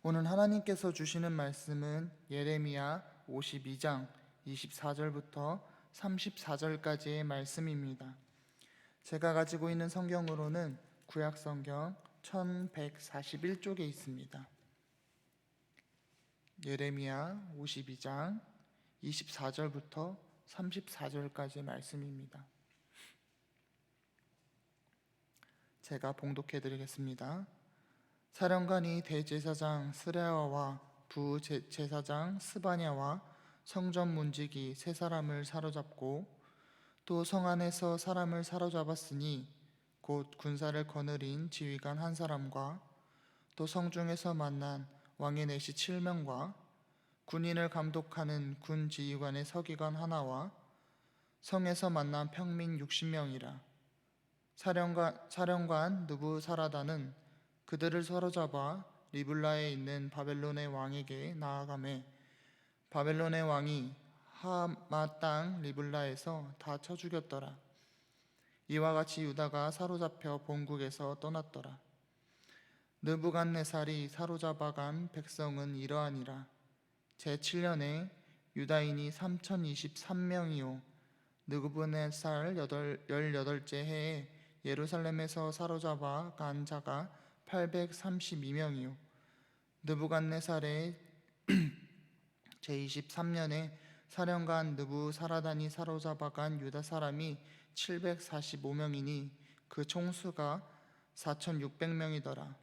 오늘 하나님께서 주시는 말씀은 예레미야 52장 24절부터 34절까지의 말씀입니다. 제가 가지고 있는 성경으로는 구약성경 1141쪽에 있습니다. 예레미야 52장 24절부터 34절까지의 말씀입니다. 제가 봉독해 드리겠습니다. 사령관이 대제사장 스레아와 부제사장 스바냐와 성전 문지기 세 사람을 사로잡고 또 성 안에서 사람을 사로잡았으니 곧 군사를 거느린 지휘관 한 사람과 또 성중에서 만난 왕의 내시 7명과 군인을 감독하는 군 지휘관의 서기관 하나와 성에서 만난 평민 60명이라. 사령관 느부사라다는 그들을 사로잡아 리블라에 있는 바벨론의 왕에게 나아가매 바벨론의 왕이 하마 땅 리블라에서 다 쳐 죽였더라. 이와 같이 유다가 사로잡혀 본국에서 떠났더라. 느부갓네살이 사로잡아간 백성은 이러하니라. 제7년에 유다인이 3023명이요 느부갓네살 18째 해에 예루살렘에서 사로잡아 간 자가 832명이요 느부갓네살의 제23년에 사령관 느부사라단이 사로잡아간 유다 사람이 745명이니 그 총수가 4600명이더라.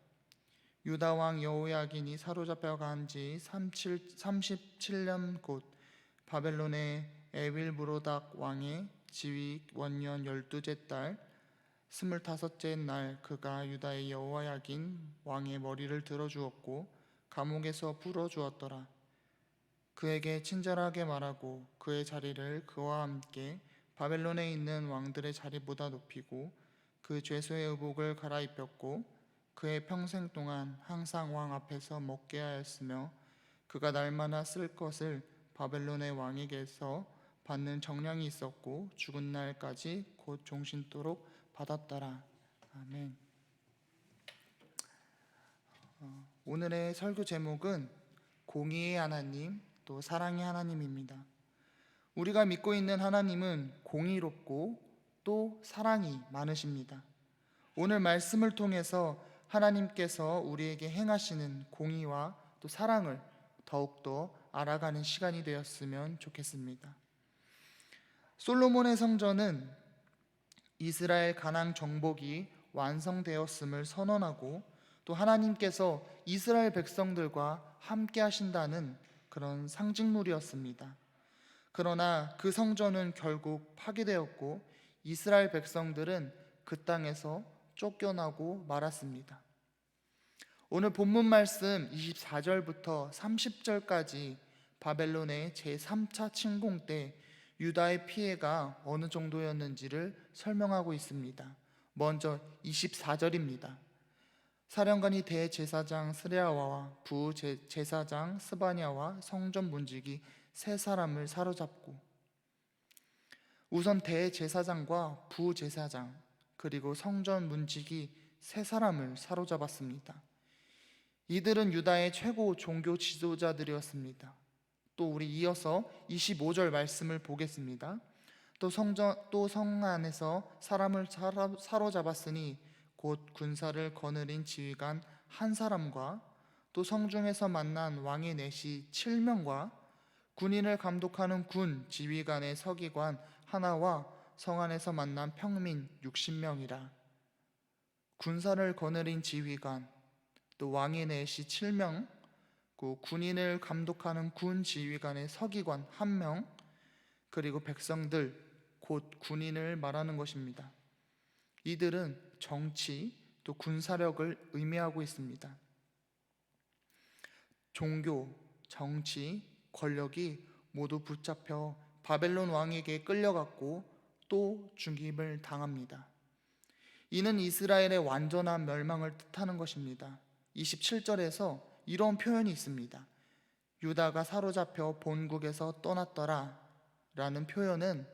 유다 왕 여호야긴이 사로잡혀간 지 37년 곧 바벨론의 에빌브로닥 왕의 지위 원년 12째 달 25째 날 그가 유다의 여호야긴 왕의 머리를 들어주었고 감옥에서 풀어주었더라. 그에게 친절하게 말하고 그의 자리를 그와 함께 바벨론에 있는 왕들의 자리보다 높이고 그 죄수의 의복을 갈아입혔고 그의 평생 동안 항상 왕 앞에서 먹게 하였으며 그가 날마다 쓸 것을 바벨론의 왕에게서 받는 정량이 있었고 죽은 날까지 곧 종신토록 받았더라. 아멘. 오늘의 설교 제목은 공의의 하나님 또 사랑의 하나님입니다. 우리가 믿고 있는 하나님은 공의롭고 또 사랑이 많으십니다. 오늘 말씀을 통해서 하나님께서 우리에게 행하시는 공의와 또 사랑을 더욱더 알아가는 시간이 되었으면 좋겠습니다. 솔로몬의 성전은 이스라엘 가나안 정복이 완성되었음을 선언하고 또 하나님께서 이스라엘 백성들과 함께 하신다는 그런 상징물이었습니다. 그러나 그 성전은 결국 파괴되었고 이스라엘 백성들은 그 땅에서 쫓겨나고 말았습니다. 오늘 본문 말씀 24절부터 30절까지 바벨론의 제3차 침공 때 유다의 피해가 어느 정도였는지를 설명하고 있습니다. 먼저 24절입니다. 사령관이 대제사장 스레아와 부제사장 스바냐와 성전 문지기 세 사람을 사로잡고, 우선 대제사장과 부제사장 그리고 성전 문지기 세 사람을 사로잡았습니다. 이들은 유다의 최고 종교 지도자들이었습니다. 또 우리 이어서 25절 말씀을 보겠습니다. 또 성 안에서 사람을 사로잡았으니 곧 군사를 거느린 지휘관 한 사람과 또 성중에서 만난 왕의 내시 7명과 군인을 감독하는 군 지휘관의 서기관 하나와 성 안에서 만난 평민 60명이라. 군사를 거느린 지휘관, 또 왕의 내시 7명, 군인을 감독하는 군 지휘관의 서기관 1명, 그리고 백성들 곧 군인을 말하는 것입니다. 이들은 정치 또 군사력을 의미하고 있습니다. 종교, 정치, 권력이 모두 붙잡혀 바벨론 왕에게 끌려갔고 또 죽임을 당합니다. 이는 이스라엘의 완전한 멸망을 뜻하는 것입니다. 27절에서 이런 표현이 있습니다. 유다가 사로잡혀 본국에서 떠났더라 라는 표현은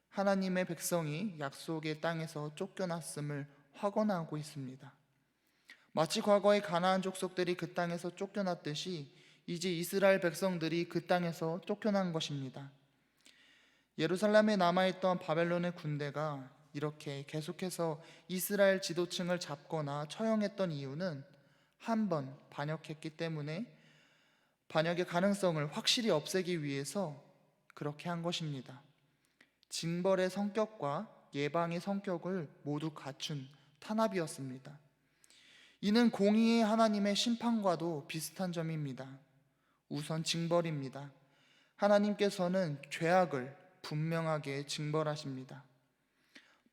하나님의 백성이 약속의 땅에서 쫓겨났음을 확언하고 있습니다. 마치 과거의 가나안 족속들이 그 땅에서 쫓겨났듯이 이제 이스라엘 백성들이 그 땅에서 쫓겨난 것입니다. 예루살렘에 남아있던 바벨론의 군대가 이렇게 계속해서 이스라엘 지도층을 잡거나 처형했던 이유는 한 번 반역했기 때문에 반역의 가능성을 확실히 없애기 위해서 그렇게 한 것입니다. 징벌의 성격과 예방의 성격을 모두 갖춘 탄압이었습니다. 이는 공의의 하나님의 심판과도 비슷한 점입니다. 우선 징벌입니다. 하나님께서는 죄악을 분명하게 징벌하십니다.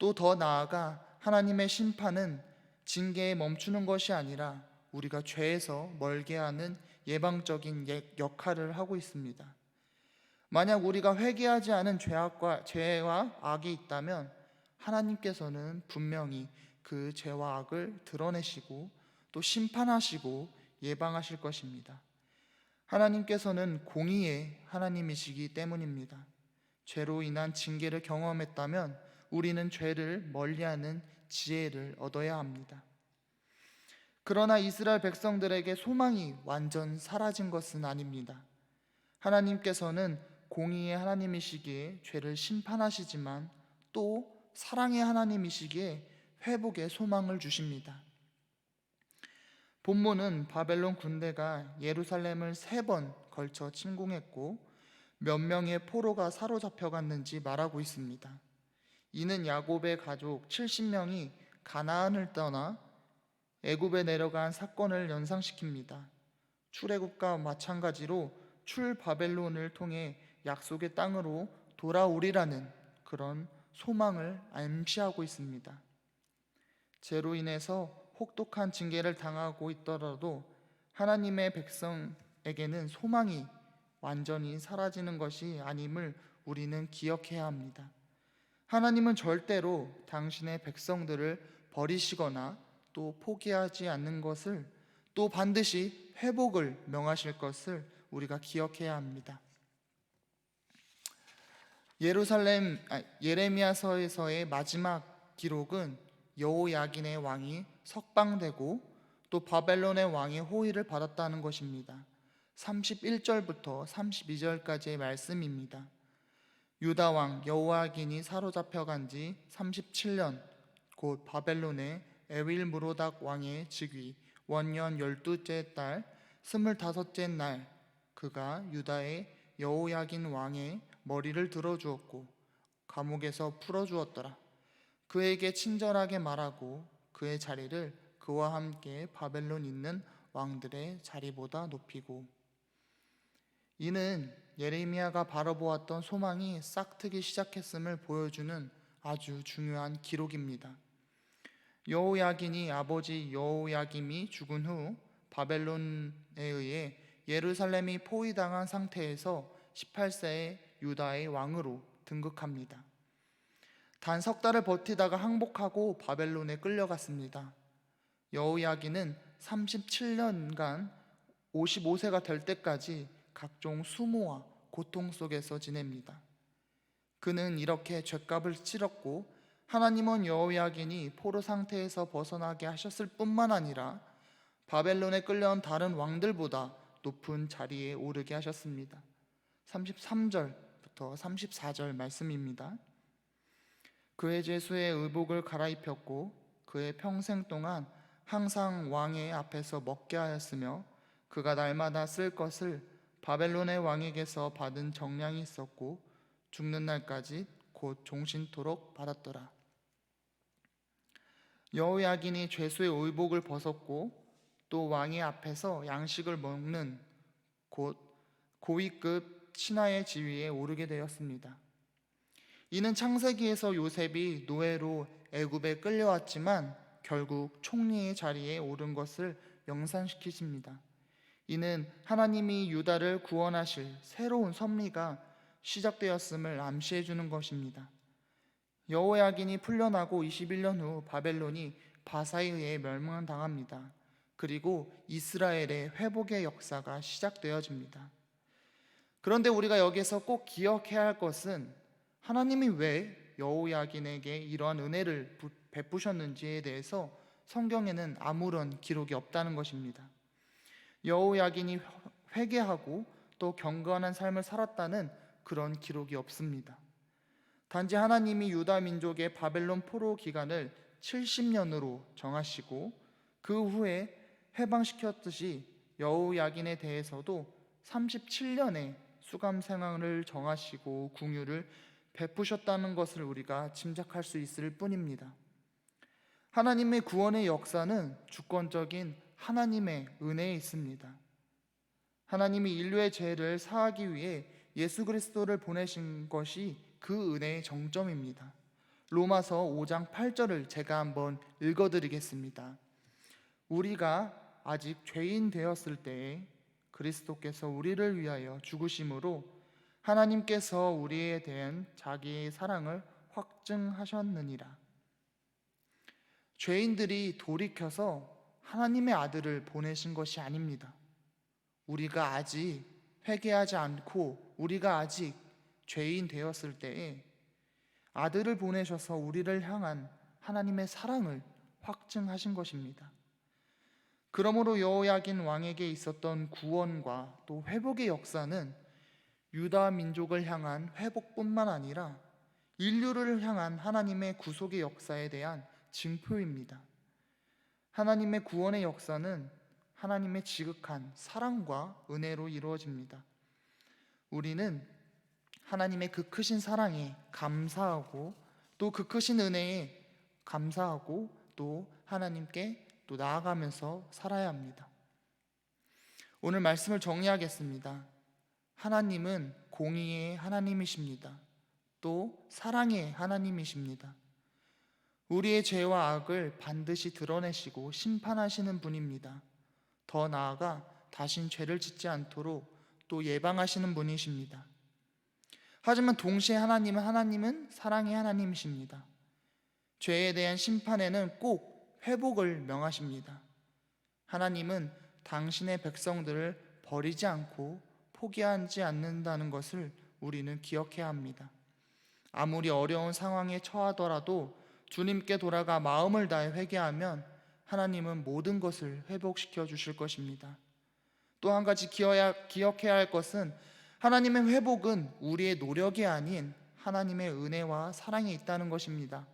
또 더 나아가 하나님의 심판은 징계에 멈추는 것이 아니라 우리가 죄에서 멀게 하는 예방적인 역할을 하고 있습니다. 만약 우리가 회개하지 않은 죄와 악이 있다면 하나님께서는 분명히 그 죄와 악을 드러내시고 또 심판하시고 예방하실 것입니다. 하나님께서는 공의의 하나님이시기 때문입니다. 죄로 인한 징계를 경험했다면 우리는 죄를 멀리하는 지혜를 얻어야 합니다. 그러나 이스라엘 백성들에게 소망이 완전 사라진 것은 아닙니다. 하나님께서는 공의의 하나님이시기에 죄를 심판하시지만 또 사랑의 하나님이시기에 회복의 소망을 주십니다. 본문은 바벨론 군대가 예루살렘을 3번 걸쳐 침공했고 몇 명의 포로가 사로잡혀갔는지 말하고 있습니다. 이는 야곱의 가족 70명이 가나안을 떠나 애굽에 내려간 사건을 연상시킵니다. 출애굽과 마찬가지로 출바벨론을 통해 약속의 땅으로 돌아오리라는 그런 소망을 암시하고 있습니다. 죄로 인해서 혹독한 징계를 당하고 있더라도 하나님의 백성에게는 소망이 완전히 사라지는 것이 아님을 우리는 기억해야 합니다. 하나님은 절대로 당신의 백성들을 버리시거나 또 포기하지 않는 것을, 또 반드시 회복을 명하실 것을 우리가 기억해야 합니다. 예레미야서에서의 마지막 기록은 여호야긴의 왕이 석방되고 또 바벨론의 왕의 호의를 받았다는 것입니다. 31절부터 32절까지의 말씀입니다. 유다 왕 여호야긴이 사로잡혀간 지 37년, 곧 바벨론의 에윌무로닥 왕의 즉위 원년 12째 달 25째 날, 그가 유다의 여호야긴 왕의 머리를 들어주었고 감옥에서 풀어주었더라. 그에게 친절하게 말하고 그의 자리를 그와 함께 바벨론 있는 왕들의 자리보다 높이고. 이는 예레미야가 바라보았던 소망이 싹트기 시작했음을 보여주는 아주 중요한 기록입니다. 여호야긴이 아버지 여호야김이 죽은 후 바벨론에 의해 예루살렘이 포위당한 상태에서 18세에 유다의 왕으로 등극합니다. 단 석 달을 버티다가 항복하고 바벨론에 끌려갔습니다. 여호야긴은 37년간 55세가 될 때까지 각종 수모와 고통 속에서 지냅니다. 그는 이렇게 죗값을 치렀고 하나님은 여호야긴이 포로 상태에서 벗어나게 하셨을 뿐만 아니라 바벨론에 끌려온 다른 왕들보다 높은 자리에 오르게 하셨습니다. 33절부터 34절 말씀입니다. 그의 죄수의 의복을 갈아입혔고 그의 평생 동안 항상 왕의 앞에서 먹게 하였으며 그가 날마다 쓸 것을 바벨론의 왕에게서 받은 정량이 있었고 죽는 날까지 곧 종신토록 받았더라. 여호야긴이 죄수의 의복을 벗었고 또 왕의 앞에서 양식을 먹는 곧 고위급 신하의 지위에 오르게 되었습니다. 이는 창세기에서 요셉이 노예로 애굽에 끌려왔지만 결국 총리의 자리에 오른 것을 연상시키십니다. 이는 하나님이 유다를 구원하실 새로운 섭리가 시작되었음을 암시해 주는 것입니다. 여호야긴이 풀려나고 21년 후 바벨론이 바사에 의해 멸망당합니다. 그리고 이스라엘의 회복의 역사가 시작되어집니다. 그런데 우리가 여기서 꼭 기억해야 할 것은 하나님이 왜 여호야긴에게 이러한 은혜를 베푸셨는지에 대해서 성경에는 아무런 기록이 없다는 것입니다. 여호야긴이 회개하고 또 경건한 삶을 살았다는 그런 기록이 없습니다. 단지 하나님이 유다 민족의 바벨론 포로 기간을 70년으로 정하시고 그 후에 해방시켰듯이 여호야긴에 대해서도 37년의 수감 생활을 정하시고 궁유를 베푸셨다는 것을 우리가 짐작할 수 있을 뿐입니다. 하나님의 구원의 역사는 주권적인 하나님의 은혜에 있습니다. 하나님이 인류의 죄를 사하기 위해 예수 그리스도를 보내신 것이 그 은혜의 정점입니다. 로마서 5장 8절을 제가 한번 읽어드리겠습니다. 우리가 아직 죄인 되었을 때에 그리스도께서 우리를 위하여 죽으심으로 하나님께서 우리에 대한 자기의 사랑을 확증하셨느니라. 죄인들이 돌이켜서 하나님의 아들을 보내신 것이 아닙니다. 우리가 아직 회개하지 않고 우리가 아직 죄인 되었을 때에 아들을 보내셔서 우리를 향한 하나님의 사랑을 확증하신 것입니다. 그러므로 여호야긴 왕에게 있었던 구원과 또 회복의 역사는 유다 민족을 향한 회복뿐만 아니라 인류를 향한 하나님의 구속의 역사에 대한 징표입니다. 하나님의 구원의 역사는 하나님의 지극한 사랑과 은혜로 이루어집니다. 우리는 하나님의 그 크신 사랑에 감사하고 또 그 크신 은혜에 감사하고 또 하나님께 또 나아가면서 살아야 합니다. 오늘 말씀을 정리하겠습니다. 하나님은 공의의 하나님이십니다. 또 사랑의 하나님이십니다. 우리의 죄와 악을 반드시 드러내시고 심판하시는 분입니다. 더 나아가 다신 죄를 짓지 않도록 또 예방하시는 분이십니다. 하지만 동시에 하나님은 사랑의 하나님이십니다. 죄에 대한 심판에는 꼭 회복을 명하십니다. 하나님은 당신의 백성들을 버리지 않고 포기하지 않는다는 것을 우리는 기억해야 합니다. 아무리 어려운 상황에 처하더라도 주님께 돌아가 마음을 다해 회개하면 하나님은 모든 것을 회복시켜 주실 것입니다. 또 한 가지 기억해야 할 것은 하나님의 회복은 우리의 노력이 아닌 하나님의 은혜와 사랑에 있다는 것입니다.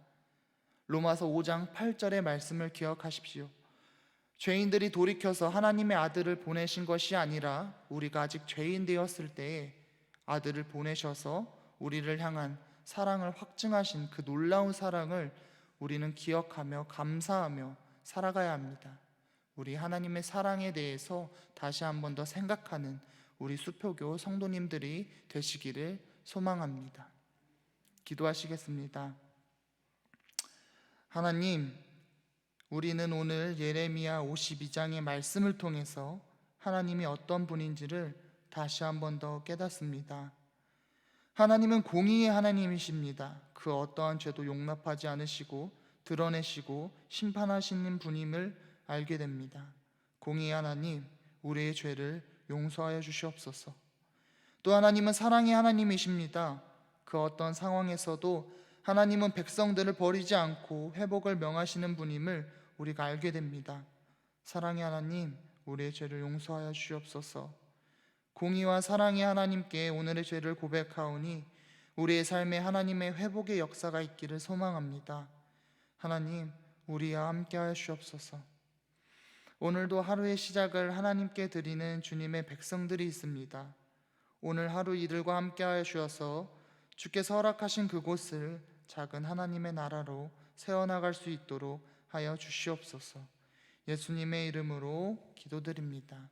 로마서 5장 8절의 말씀을 기억하십시오. 죄인들이 돌이켜서 하나님의 아들을 보내신 것이 아니라 우리가 아직 죄인 되었을 때에 아들을 보내셔서 우리를 향한 사랑을 확증하신 그 놀라운 사랑을 우리는 기억하며 감사하며 살아가야 합니다. 우리 하나님의 사랑에 대해서 다시 한 번 더 생각하는 우리 수표교 성도님들이 되시기를 소망합니다. 기도하시겠습니다. 하나님, 우리는 오늘 예레미야 52장의 말씀을 통해서 하나님이 어떤 분인지를 다시 한 번 더 깨닫습니다. 하나님은 공의의 하나님이십니다. 그 어떠한 죄도 용납하지 않으시고 드러내시고 심판하시는 분임을 알게 됩니다. 공의의 하나님, 우리의 죄를 용서하여 주시옵소서. 또 하나님은 사랑의 하나님이십니다. 그 어떤 상황에서도 하나님은 백성들을 버리지 않고 회복을 명하시는 분임을 우리가 알게 됩니다. 사랑의 하나님, 우리의 죄를 용서하여 주시옵소서. 공의와 사랑의 하나님께 오늘의 죄를 고백하오니 우리의 삶에 하나님의 회복의 역사가 있기를 소망합니다. 하나님, 우리와 함께 하여 주옵소서. 오늘도 하루의 시작을 하나님께 드리는 주님의 백성들이 있습니다. 오늘 하루 이들과 함께 하여 주셔서 주께서 허락하신 그곳을 작은 하나님의 나라로 세워나갈 수 있도록 하여 주시옵소서. 예수님의 이름으로 기도드립니다.